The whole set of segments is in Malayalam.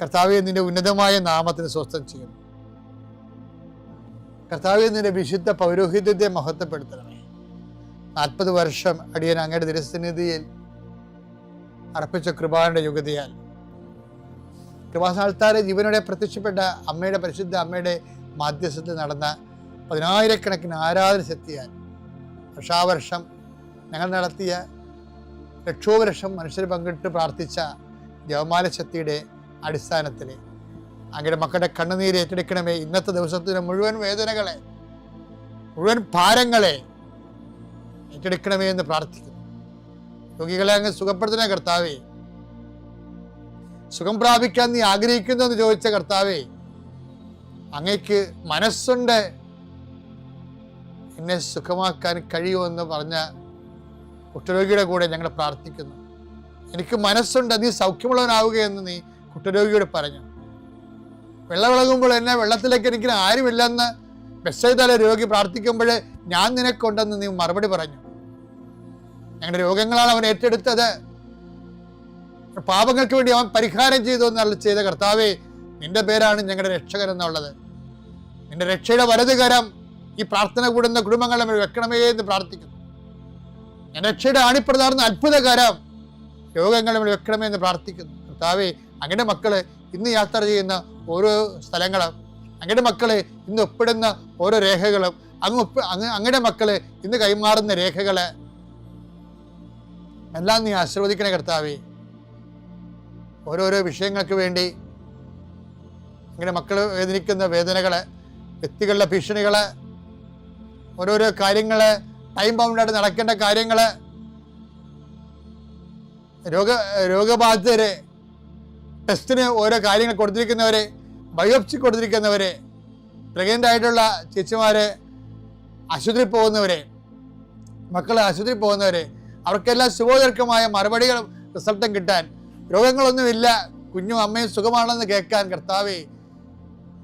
കർത്താവേ, നിന്റെ ഉന്നതമായ നാമത്തിന് സ്വസ്ഥം ചെയ്യുന്നു. കർത്താവേ, നിന്റെ വിശുദ്ധ പൗരോഹിത്യത്തെ മഹത്വപ്പെടുത്തണമേ. 40 വർഷം അടിയൻ അങ്ങയുടെ തിരുസന്നിധിയിൽ അർപ്പിച്ച കൃപാന്റെ യുഗതിയാൽ കൃപാസ്ഥാനത്താരെ ജീവനോടെ പ്രത്യക്ഷപ്പെട്ട അമ്മയുടെ പരിശുദ്ധ അമ്മയുടെ മാധ്യസ്ഥത്തിൽ നടന്ന 10,000-കണക്കിന് ആരാധന ശക്തിയാൽ വർഷാവർഷം ഞങ്ങൾ നടത്തിയ ലക്ഷോപലക്ഷം മനുഷ്യർ പങ്കിട്ട് പ്രാർത്ഥിച്ച ജപമാല ശക്തിയുടെ അടിസ്ഥാനത്തിൽ അങ്ങയുടെ മക്കളുടെ കണ്ണുനീര് ഏറ്റെടുക്കണമേ. ഇന്നത്തെ ദിവസത്തിന് മുഴുവൻ വേദനകളെ, മുഴുവൻ ഭാരങ്ങളെ ഏറ്റെടുക്കണമേ എന്ന് പ്രാർത്ഥിക്കുന്നു. രോഗികളെ അങ്ങ് സുഖപ്പെടുത്തുന്ന കർത്താവേ, സുഖം പ്രാപിക്കാൻ നീ ആഗ്രഹിക്കുന്നു എന്ന് ചോദിച്ച കർത്താവേ, അങ്ങയ്ക്ക് മനസ്സുണ്ട് എന്നെ സുഖമാക്കാൻ കഴിയുമെന്ന് പറഞ്ഞ കുഷ്ഠരോഗിയുടെ കൂടെ ഞങ്ങൾ പ്രാർത്ഥിക്കുന്നു. എനിക്ക് മനസ്സുണ്ട്, നീ സൗഖ്യമുള്ളവനാവുകയെന്ന് നീ കുഷ്ഠരോഗിയോട് പറഞ്ഞു. വെള്ളമിളകുമ്പോൾ എന്നെ വെള്ളത്തിലേക്ക് എനിക്ക് ആരുമില്ലെന്ന് ബെത്സയിദയിലെ രോഗി പ്രാർത്ഥിക്കുമ്പോൾ ഞാൻ നിനക്കുണ്ടെന്ന് നീ മറുപടി പറഞ്ഞു. ഞങ്ങളുടെ രോഗങ്ങളാണ് അവൻ ഏറ്റെടുത്തത്, പാപങ്ങൾക്ക് വേണ്ടി അവൻ പരിഹാരം ചെയ്തു എന്നുള്ള ചെയ്ത കർത്താവേ, നിന്റെ പേരാണ് ഞങ്ങളുടെ രക്ഷകൻ എന്നുള്ളത്. നിന്റെ രക്ഷയുടെ വലതുകരം ഈ പ്രാർത്ഥന കൂടുന്ന കുടുംബങ്ങളെ വെക്കണമേ എന്ന് പ്രാർത്ഥിക്കുന്നു. എൻ്റെ രക്ഷയുടെ ആണിപ്രതാർന്ന അത്ഭുതകരം രോഗങ്ങളെ വെക്കണമേ എന്ന് പ്രാർത്ഥിക്കുന്നു. കർത്താവേ, അങ്ങയുടെ മക്കള് ഇന്ന് യാത്ര ചെയ്യുന്ന ഓരോ സ്ഥലങ്ങളും, അങ്ങയുടെ മക്കള് ഇന്ന് ഒപ്പിടുന്ന ഓരോ രേഖകളും, അങ്ങയുടെ മക്കള് ഇന്ന് കൈമാറുന്ന രേഖകള് എല്ലാം നീ ആശീർവദിക്കണേ കർത്താവേ. ഓരോരോ വിഷയങ്ങൾക്ക് വേണ്ടി അങ്ങയുടെ മക്കൾ വേദനിക്കുന്ന വേദനകള്, വ്യക്തികളുടെ ഭീഷണികള്, ഓരോരോ കാര്യങ്ങള്, ടൈം ബൗണ്ടായിട്ട് നടക്കേണ്ട കാര്യങ്ങള്, രോഗബാധിതരെ, ടെസ്റ്റിന് ഓരോ കാര്യങ്ങൾ കൊടുത്തിരിക്കുന്നവരെ, ബയോപ്സി കൊടുത്തിരിക്കുന്നവരെ, പ്രഗ്നൻ്റ് ആയിട്ടുള്ള ചേച്ചിമാരെ, ആശുപത്രിയിൽ പോകുന്നവരെ, മക്കൾ ആശുപത്രിയിൽ പോകുന്നവരെ, അവർക്കെല്ലാം ശുഭോദർക്കമായ മറുപടികളും റിസൾട്ടും കിട്ടാൻ, രോഗങ്ങളൊന്നുമില്ല, കുഞ്ഞും അമ്മയും സുഖമാണെന്ന് കേൾക്കാൻ കർത്താവേ,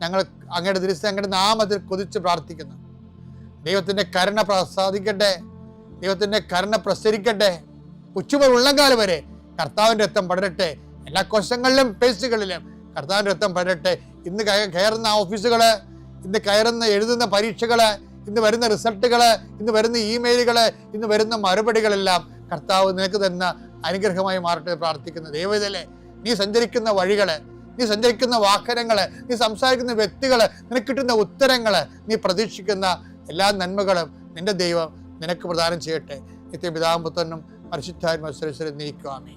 ഞങ്ങൾ അങ്ങയുടെ തിരുസന്നിധിയിൽ അങ്ങയുടെ നാമത്തിൽ കൊതിച്ച് പ്രാർത്ഥിക്കുന്നു. ദൈവത്തിൻ്റെ കരുണ പ്രസാദിക്കട്ടെ, ദൈവത്തിൻ്റെ കരുണ പ്രസരിക്കട്ടെ. ഉച്ചമുതൽ ഉള്ളംകാലം വരെ കർത്താവിൻ്റെ രക്തം പടരട്ടെ. എല്ലാ കോശങ്ങളിലും പേശികളിലും കർത്താവിൻ്റെ രക്തം പടരട്ടെ. ഇന്ന് കയറുന്ന ഓഫീസുകൾ, ഇന്ന് കയറുന്ന എഴുതുന്ന പരീക്ഷകൾ, ഇന്ന് വരുന്ന റിസൾട്ടുകൾ, ഇന്ന് വരുന്ന ഇമെയിലുകൾ, ഇന്ന് വരുന്ന മറുപടികളെല്ലാം കർത്താവ് നിനക്ക് തന്ന അനുഗ്രഹമായി മാറട്ടെ പ്രാർത്ഥിക്കുന്ന ദൈവത്തിലെ നീ സഞ്ചരിക്കുന്ന വഴികള്, നീ സഞ്ചരിക്കുന്ന വാഹനങ്ങള്, നീ സംസാരിക്കുന്ന വ്യക്തികള്, നിനക്ക് കിട്ടുന്ന ഉത്തരങ്ങള്, നീ പ്രതീക്ഷിക്കുന്ന എല്ലാ നന്മകളും നിന്റെ ദൈവം നിനക്ക് പ്രദാനം ചെയ്യട്ടെ. നിത്യപിതാവും പുത്രനും പരിശുദ്ധാത്മാവും നീക്കുവാമേ.